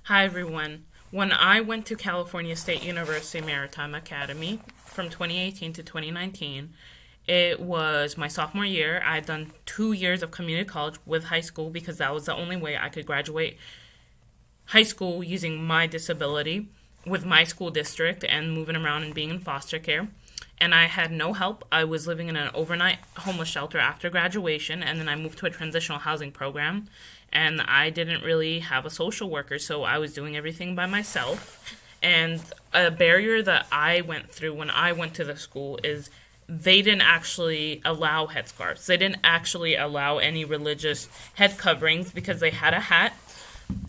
Hi everyone. When I went to California State University Maritime Academy from 2018 to 2019, it was my sophomore year. I had done 2 years of community college with high school because that was the only way I could graduate high school using my disability with my school district and moving around and being in foster care. And I had no help. I was living in an overnight homeless shelter after graduation, and then I moved to a transitional housing program. And I didn't really have a social worker, so I was doing everything by myself. And a barrier that I went through when I went to the school is they didn't actually allow headscarves. They didn't actually allow any religious head coverings because they had a hat.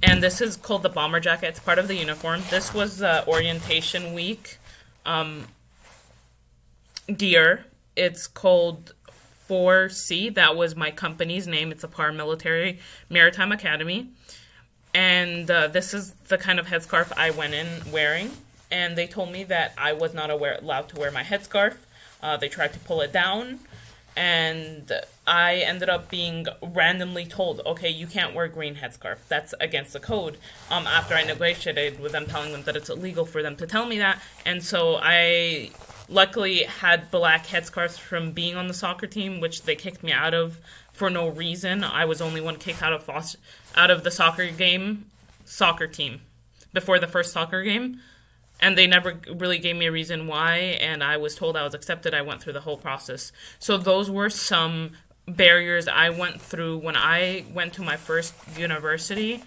And this is called the bomber jacket. It's part of the uniform. This was orientation week gear. It's called 4C. That was my company's name. It's a paramilitary maritime academy. And this is the kind of headscarf I went in wearing. And they told me that I was not allowed to wear my headscarf. They tried to pull it down. And I ended up being randomly told, okay, you can't wear green headscarf. That's against the code. After I negotiated with them, telling them that it's illegal for them to tell me that. And so I luckily had black headscarves from being on the soccer team, which they kicked me out of for no reason. I was only one kicked out of the soccer team before the first soccer game. And they never really gave me a reason why, and I was told I was accepted. I went through the whole process. So those were some barriers I went through when I went to my first university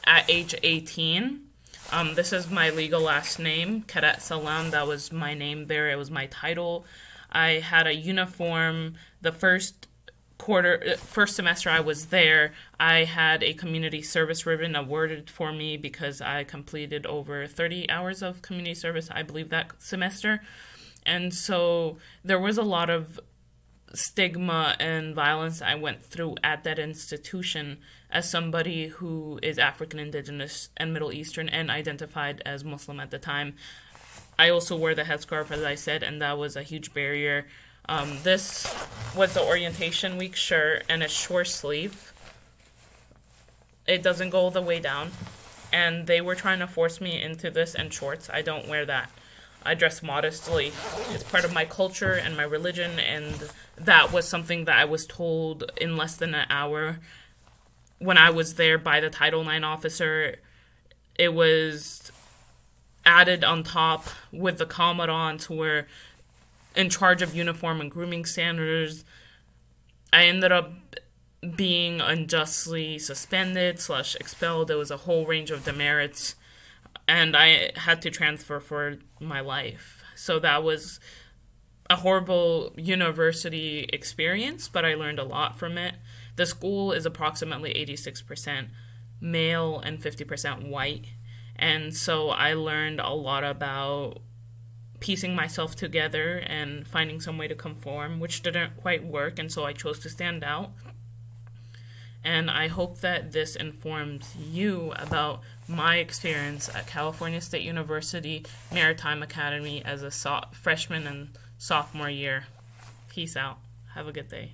at age 18. This is my legal last name, Cadet Salam. That was my name there. It was my title. I had a uniform. The first semester I was there, I had a community service ribbon awarded for me because I completed over 30 hours of community service, I believe, that semester. And so there was a lot of stigma and violence I went through at that institution as somebody who is African, Indigenous, and Middle Eastern and identified as Muslim at the time. I also wore the headscarf, as I said, and that was a huge barrier. This was the orientation week shirt, and it's short sleeve. It doesn't go all the way down. And they were trying to force me into this and shorts. I don't wear that. I dress modestly. It's part of my culture and my religion, and that was something that I was told in less than an hour when I was there by the Title IX officer. It was added on top with the commandants who were in charge of uniform and grooming standards. I ended up being unjustly suspended / expelled. There was a whole range of demerits, and I had to transfer for my life. So that was a horrible university experience, but I learned a lot from it. The school is approximately 86% male and 50% white, and so I learned a lot about piecing myself together and finding some way to conform, which didn't quite work, and so I chose to stand out. And I hope that this informs you about my experience at California State University Maritime Academy as a freshman and sophomore year. Peace out. Have a good day.